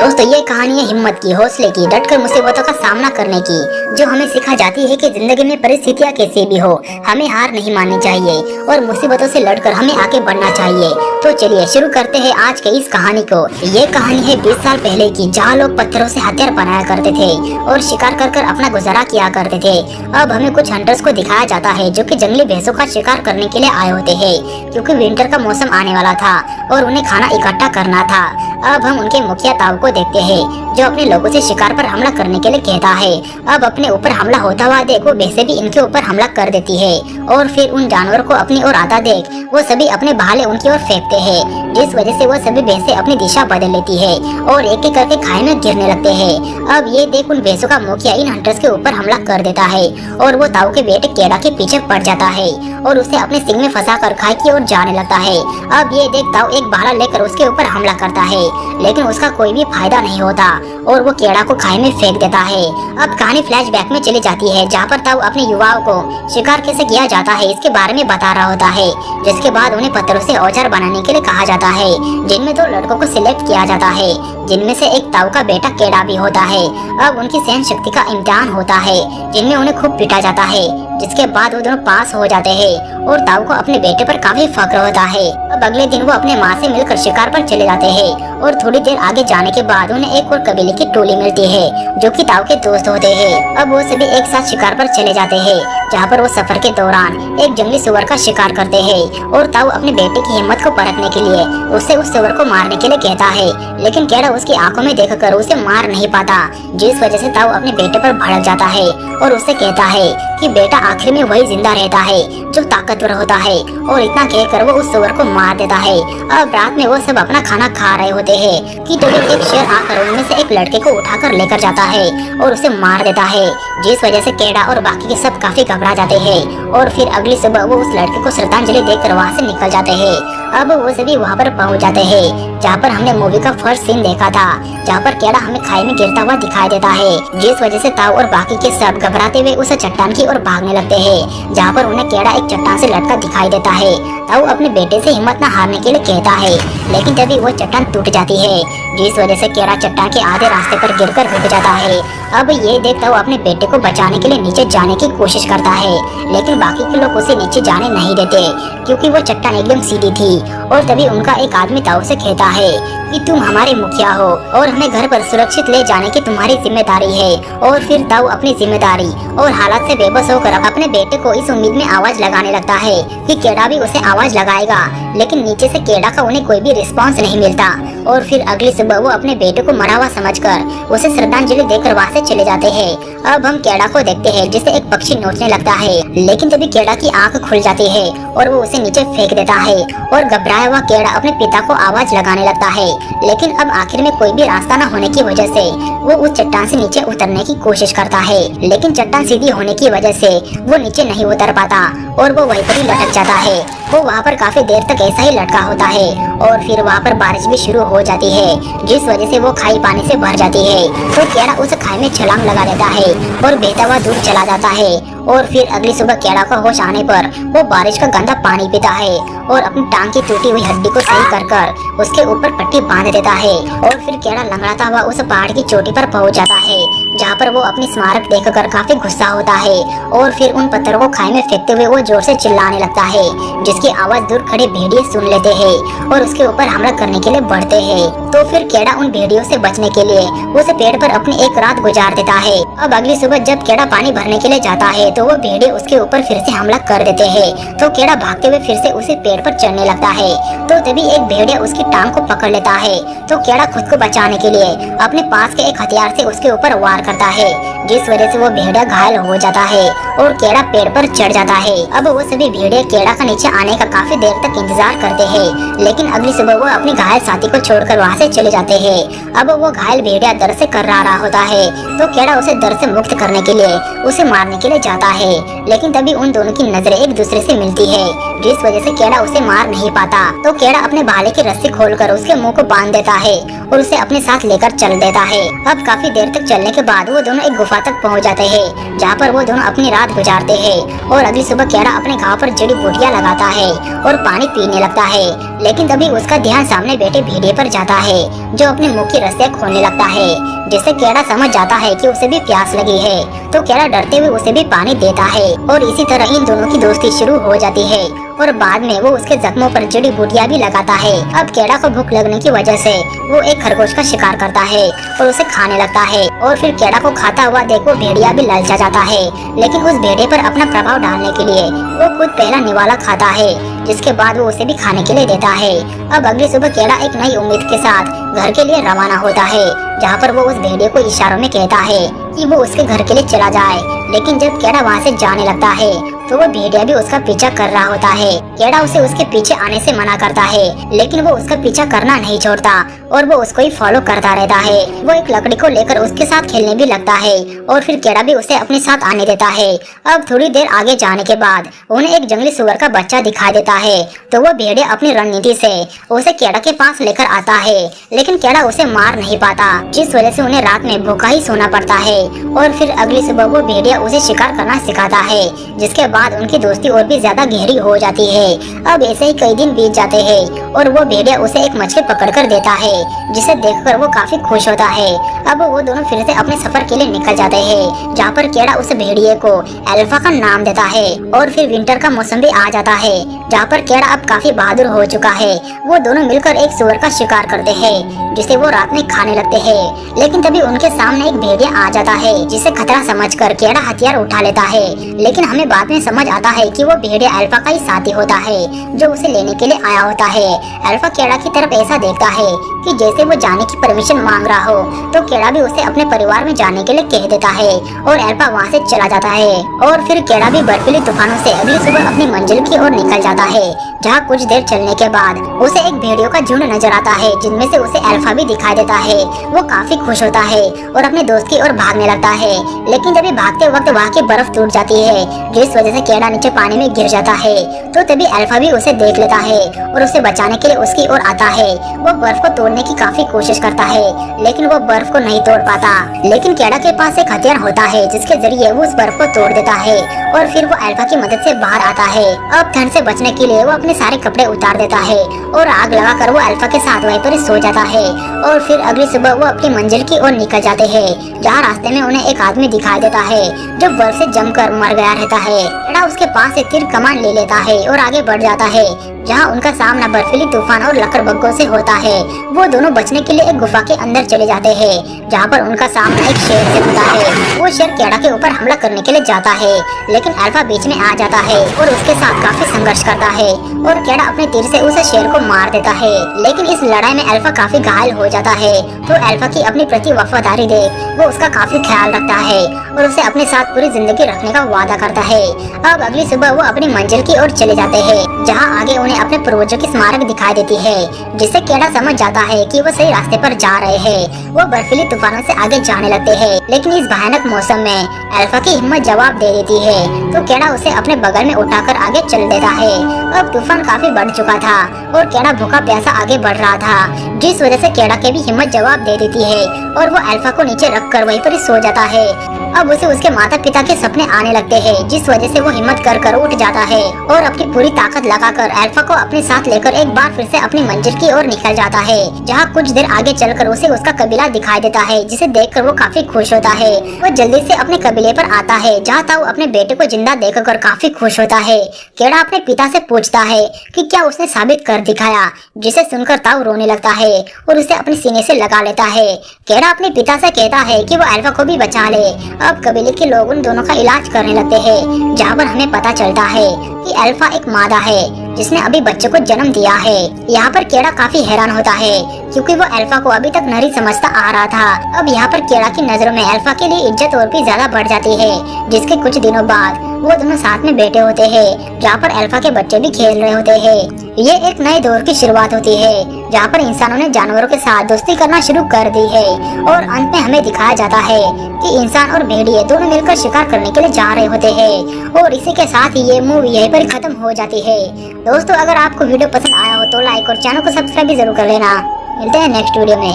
दोस्तों ये कहानी है हिम्मत की, हौसले की, डटकर मुसीबतों का सामना करने की, जो हमें सिखा जाती है कि जिंदगी में परिस्थितियाँ कैसी भी हो हमें हार नहीं माननी चाहिए और मुसीबतों से लड़कर हमें आगे बढ़ना चाहिए। तो चलिए शुरू करते हैं आज के इस कहानी को। ये कहानी है 20 साल पहले की, जहाँ लोग पत्थरों से हथियार बनाया करते थे और शिकार कर कर अपना गुजारा किया करते थे। अब हमें कुछ हंटर्स को दिखाया जाता है जो कि जंगली भैंसों का शिकार करने के लिए आए होते हैं, क्योंकि विंटर का मौसम आने वाला था और उन्हें खाना इकट्ठा करना था। अब हम उनके मुखिया ताऊ को देखते हैं जो अपने लोगों से शिकार पर हमला करने के लिए कहता है। अब अपने ऊपर हमला होता हुआ देख वो भैंसें भी इनके ऊपर हमला कर देती है और फिर उन जानवरों को अपनी ओर आता देख वो सभी अपने भाले उनकी ओर फेंकते हैं, जिस वजह से वो सभी भैंसें अपनी दिशा बदल लेती है और एक एक करके खाई में गिरने लगते हैं। अब ये देख उन भैंसों का मुखिया इन हंटर्स के ऊपर हमला कर देता है और वो ताऊ के बेटे केड़ा के पीछे पड़ जाता है और उसे अपने सिंग में फंसा कर खाई की ओर जाने लगता है। अब ये देख ताऊ एक भाला लेकर उसके ऊपर हमला करता है, लेकिन उसका कोई भी फायदा नहीं होता और वो केड़ा को खाई में फेंक देता है। अब कहानी फ्लैशबैक में चली जाती है, जहाँ पर ताऊ अपने युवाओं को शिकार कैसे किया जाता है इसके बारे में बता रहा होता है, जिसके बाद उन्हें पत्थरों से औजार बनाने के लिए कहा जाता है, जिनमें 2 लड़कों को सिलेक्ट किया जाता है, जिनमें से एक ताऊ का बेटा केड़ा भी होता है। अब उनकी सहन शक्ति का इम्तिहान होता है, जिनमें उन्हें खूब पीटा जाता है, जिसके बाद वो दोनों पास हो जाते हैं और ताऊ को अपने बेटे पर काफी फख्र होता है। अब अगले दिन वो अपने माँ से मिलकर शिकार पर चले जाते हैं और थोड़ी देर आगे जाने के बाद उन्हें एक और कबीले की टोली मिलती है जो कि ताऊ के दोस्त होते हैं। अब वो सभी एक साथ शिकार पर चले जाते हैं, जहाँ पर वो सफर के दौरान एक जंगली सुअर का शिकार करते हैं और ताऊ अपने बेटे की हिम्मत को परखने के लिए उसे उस सुअर को मारने के लिए कहता है, लेकिन केड़ा उसकी आंखों में देखकर उसे मार नहीं पाता, जिस वजह से ताऊ अपने बेटे पर भड़क जाता है और उससे कहता है कि बेटा आखिर में वही जिंदा रहता है जो ताकतवर होता है, और इतना कहकर वो उस सुअर को मार देता है। अब रात में वो सब अपना खाना खा रहे होते हैं कि तभी एक शेर आकर उनमें से एक लड़के को उठाकर लेकर जाता है और उसे मार देता है, जिस वजह से केड़ा और बाकी के सब काफी घबरा जाते हैं और फिर अगली सुबह वो उस लड़के को श्रद्धांजलि देकर वहाँ से निकल जाते हैं। अब वो सभी वहाँ पर पहुँच जाते हैं जहाँ पर हमने मूवी का फर्स्ट सीन देखा था, जहाँ पर केड़ा हमें खाई में गिरता हुआ दिखाई देता है, जिस वजह से ताऊ और बाकी के सब घबराते हुए उस चट्टान की ओर भागने लगते हैं, जहाँ पर उन्हें केड़ा एक चट्टान से लटका दिखाई देता है। ताऊ अपने बेटे से हिम्मत न हारने के लिए कहता है, लेकिन तभी वो चट्टान टूट जाती है, जिस वजह से केड़ा चट्टान के आधे रास्ते पर गिरकर रुक जाता है। अब ये देख ताऊ अपने बेटे को बचाने के लिए नीचे जाने की कोशिश करता है, लेकिन बाकी के लोग उसे नीचे जाने नहीं देते क्योंकि वो चट्टान एकदम सीधी थी। और तभी उनका एक आदमी ताऊ से कहता है कि तुम हमारे मुखिया हो और हमें घर पर सुरक्षित ले जाने की तुम्हारी जिम्मेदारी है। और फिर ताऊ अपनी जिम्मेदारी और हालात से बेबस होकर अपने बेटे को इस उम्मीद में आवाज लगाने लगता है कि केड़ा भी उसे आवाज लगाएगा, लेकिन नीचे से केड़ा का उन्हें कोई भी रिस्पॉन्स नहीं मिलता। और फिर अगली सुबह वो अपने बेटे को मरा हुआ समझकर उसे श्रद्धांजलि देकर वहाँ से चले जाते हैं। अब हम केड़ा को देखते हैं जिसे एक पक्षी नोचने लगता है, लेकिन तभी केड़ा की आंख खुल जाती है और वो उसे नीचे फेंक देता है और घबराया हुआ केड़ा अपने पिता को आवाज लगाने लगता है, लेकिन अब आखिर में कोई भी रास्ता न होने की वजह से वो उस चट्टान से नीचे उतरने की कोशिश करता है, लेकिन चट्टान सीधी होने की वजह से वो नीचे नहीं उतर पाता और वो वहीं पर ही लटक जाता है। वो वहाँ पर काफी देर तक ऐसा ही लटका होता है और फिर वहाँ पर बारिश भी शुरू हो जाती है, जिस वजह से वो खाई पानी से भर जाती है। तो केड़ा उस खाई में छलांग लगा देता है और बहता हुआ दूर चला जाता है। और फिर अगली सुबह केड़ा को होश आने पर वो बारिश का गंदा पानी पीता है और अपनी टांग की टूटी हुई हड्डी को सही कर कर उसके ऊपर पट्टी बांध देता है। और फिर केड़ा लंगड़ाता हुआ उस पहाड़ की चोटी पर पहुंच जाता है, जहाँ पर वो अपनी स्मारक देखकर काफी गुस्सा होता है और फिर उन पत्थरों को खाई में फेंकते हुए वो जोर से चिल्लाने लगता है, जिसकी आवाज दूर खड़े भेड़िए सुन लेते हैं और उसके ऊपर हमला करने के लिए बढ़ते हैं। तो फिर केड़ा उन भेड़ियों से बचने के लिए उस पेड़ पर अपनी एक रात गुजार देता है। अब अगली सुबह जब केड़ा पानी भरने के लिए जाता है तो वो भेड़िए उसके ऊपर फिर से हमला कर देते हैं। तो केड़ा भागते हुए फिर से उसी पेड़ पर चढ़ने लगता है, तो तभी एक भेड़िया उसकी टांग को पकड़ लेता है। तो केड़ा खुद को बचाने के लिए अपने पास के एक हथियार से उसके ऊपर वार करता है, जिस वजह से वो भेड़िया घायल हो जाता है और केड़ा पेड़ पर चढ़ जाता है। अब वो सभी भेड़िया केड़ा का नीचे आने का काफी देर तक इंतजार करते हैं, लेकिन अगली सुबह वो अपने घायल साथी को छोड़कर वहाँ से चले जाते हैं। अब वो घायल भेड़िया दर्द से कर रहा होता है, तो केड़ा उसे दर्द से मुक्त करने के लिए उसे मारने के लिए जाता है, लेकिन तभी उन दोनों की नजरें एक दूसरे से मिलती है, जिस वजह से केड़ा उसे मार नहीं पाता। तो केड़ा अपने भाले की रस्सी खोलकर उसके मुंह को बांध देता है और उसे अपने साथ लेकर चल देता है। अब काफी देर तक चलने के बाद वो दोनों एक गुफा तक पहुंच जाते हैं, जहाँ पर वो दोनों अपनी रात गुजारते हैं। और अगली सुबह केड़ा अपने घाव पर जड़ी बूटियां लगाता है और पानी पीने लगता है। लेकिन तभी उसका ध्यान सामने बैठे भेड़िए पर जाता है, जो अपने मुंह की रस्सियां खोलने लगता है, जिससे केड़ा समझ जाता है कि उसे भी प्यास लगी है। तो केड़ा डरते हुए उसे भी पानी देता है और इसी तरह इन दोनों की दोस्ती शुरू हो जाती है। और बाद में वो उसके जख्मों पर जड़ी बूटियां भी लगाता है। अब केड़ा को भूख लगने की वजह से वो एक खरगोश का शिकार करता है और उसे खाने लगता है। और फिर केड़ा को खाता हुआ देख वो भेड़िया भी ललचा जाता है, लेकिन उस भेड़िए पर अपना प्रभाव डालने के लिए वो खुद पहला निवाला खाता है, जिसके बाद वो उसे भी खाने के लिए देता है। अब अगली सुबह केड़ा एक नई उम्मीद के साथ घर के लिए रवाना होता है, जहाँ पर वो उस भेड़िए को इशारों में कहता है कि वो उसके घर के लिए चला जाए। लेकिन जब केड़ा वहाँ से जाने लगता है तो वो भेड़िया भी उसका पीछा कर रहा होता है। केड़ा उसे उसके पीछे आने से मना करता है, लेकिन वो उसका पीछा करना नहीं छोड़ता और वो उसको ही फॉलो करता रहता है। वो एक लकड़ी को लेकर उसके साथ खेलने भी लगता है और फिर केड़ा भी उसे अपने साथ आने देता है। अब थोड़ी देर आगे जाने के बाद उन्हें एक जंगली सुअर का बच्चा दिखाई देता है, तो वो भेड़िया अपनी रणनीति से उसे केड़ा के पास लेकर आता है, लेकिन केड़ा उसे मार नहीं पाता, जिस वजह से उन्हें रात में भूखा ही सोना पड़ता है। और फिर अगली सुबह वो भेड़िया उसे शिकार करना सिखाता है, जिसके बाद उनकी दोस्ती और भी ज्यादा गहरी हो जाती है। अब ऐसे ही कई दिन बीत जाते हैं और वो भेड़िया उसे एक मछली पकड़ कर देता है, जिसे देखकर वो काफी खुश होता है। अब वो दोनों फिर से अपने सफर के लिए निकल जाते हैं, जहाँ पर केड़ा उस भेड़िए को अल्फा का नाम देता है। और फिर विंटर का मौसम भी आ जाता है, जहाँ पर केड़ा अब काफी बहादुर हो चुका है। वो दोनों मिलकर एक सुअर का शिकार करते हैं, जिसे वो रात में खाने लगते हैं। लेकिन तभी उनके सामने एक भेड़िया आ जाता है, जिसे खतरा समझकर केड़ा हथियार उठा लेता है। लेकिन हमें बाद में समझ आता है कि वो भेड़िया अल्फा का ही साथी होता है, जो उसे लेने के लिए आया होता है। अल्फा केड़ा की तरफ ऐसा देखता है कि जैसे वो जाने की परमिशन मांग रहा हो, तो केड़ा भी उसे अपने परिवार में जाने के लिए कह देता है और अल्फा वहाँ से चला जाता है। और फिर केड़ा भी बर्फीली तूफानों से अगली सुबह अपनी मंजिल की ओर निकल जाता है, जहाँ कुछ देर चलने के बाद उसे एक भेड़ियों का झुंड नजर आता है, जिनमें से उसे अल्फा भी दिखाई देता है। वो काफी खुश होता है और अपने दोस्त की ओर भागने लगता है, लेकिन तभी भागते वक्त वहाँ की बर्फ टूट जाती है, जिस वजह से केड़ा नीचे पानी में गिर जाता है। तो तभी अल्फा भी उसे देख लेता है और उसे बचाने के लिए उसकी ओर आता है। वो बर्फ को तोड़ने की काफी कोशिश करता है, लेकिन वो बर्फ को नहीं तोड़ पाता। लेकिन केड़ा के पास एक हथियार होता है, जिसके जरिए वो उस बर्फ को तोड़ देता है और फिर वो अल्फा की मदद से बाहर आता है। अब ठंड से बचने के लिए वो अपने सारे कपड़े उतार देता है और आग लगाकर वो अल्फा के साथ वहीं पर सो जाता है। और फिर अगली सुबह वो अपनी मंजिल की ओर निकल जाते हैं, जहाँ रास्ते में उन्हें एक आदमी दिखाई देता है, जो बर्फ से जमकर मर गया रहता है। केड़ा उसके पास से तीर कमान ले लेता है और आगे बढ़ जाता है, जहाँ उनका सामना बर्फीली तूफान और लकड़बग्घों से होता है। वो दोनों बचने के लिए एक गुफा के अंदर चले जाते हैं, जहाँ पर उनका सामना एक शेर से होता है। वो शेर केड़ा के ऊपर हमला करने के लिए जाता है, लेकिन अल्फा बीच में आ जाता है और उसके साथ काफी संघर्ष करता है और केड़ा अपने तीर से उस शेर को मार देता है। लेकिन इस लड़ाई में अल्फा काफी घायल हो जाता है, तो अल्फा की अपनी प्रति वफादारी देख वो उसका काफी ख्याल रखता है और उसे अपने साथ पूरी जिंदगी रखने का वादा करता है। अब अगली सुबह वो अपनी मंजिल की ओर चले जाते हैं, जहाँ आगे उन्हें अपने पूर्वजों की स्मारक दिखाई देती है, जिससे केड़ा समझ जाता है कि वो सही रास्ते पर जा रहे हैं। वो बर्फीली तूफानों से आगे जाने लगते हैं, लेकिन इस भयानक मौसम में अल्फा की हिम्मत जवाब दे देती है, तो केड़ा उसे अपने बगल में उठाकर आगे चल देता है। अब तूफान काफी बढ़ चुका था और केड़ा भूखा प्यासा आगे बढ़ रहा था, जिस वजह से केड़ा के भी हिम्मत जवाब दे देती है और वो अल्फा को नीचे रखकर वहीं पर ही सो जाता है। अब उसे उसके माता पिता के सपने आने लगते हैं, जिस वजह से वो हिम्मत कर कर उठ जाता है और अपनी पूरी ताकत लगाकर अल्फा को अपने साथ लेकर एक बार फिर से अपनी मंजिल की ओर निकल जाता है, जहाँ कुछ देर आगे चलकर उसे उसका कबीला दिखाई देता है, जिसे देखकर वो काफी खुश होता है। वो जल्दी से अपने कबीले पर आता है, जहाँ ताऊ अपने बेटे को जिंदा देखकर काफी खुश होता है। केड़ा अपने पिता से पूछता है कि क्या उसने साबित कर दिखाया, जिसे सुनकर ताऊ रोने लगता है और उसे अपने सीने से लगा लेता है। केड़ा अपने पिता से कहता है कि वो अल्फा को भी बचा ले। अब कबीले के लोग उन दोनों का इलाज करने लगते हैं, जहाँ पर हमें पता चलता है कि अल्फा एक मादा है जिसने अभी बच्चे को जन्म दिया है। यहाँ पर केड़ा काफी हैरान होता है, क्योंकि वो अल्फा को अभी तक नरी समझता आ रहा था। अब यहाँ पर केड़ा की नजरों में अल्फा के लिए इज्जत और भी ज्यादा बढ़ जाती है, जिसके कुछ दिनों बाद वो दोनों साथ में बैठे होते हैं, जहाँ पर अल्फा के बच्चे भी खेल रहे होते हैं। ये एक नए दौर की शुरुआत होती है, जहाँ पर इंसानों ने जानवरों के साथ दोस्ती करना शुरू कर दी है और अंत में हमें दिखाया जाता है कि इंसान और भेड़िए दोनों मिलकर शिकार करने के लिए जा रहे होते हैं और इसी के साथ ही ये मूवी यहीं पर खत्म हो जाती है। दोस्तों, अगर आपको वीडियो पसंद आया हो तो लाइक और चैनल को सब्सक्राइब भी जरूर कर लेना। मिलते हैं नेक्स्ट वीडियो में।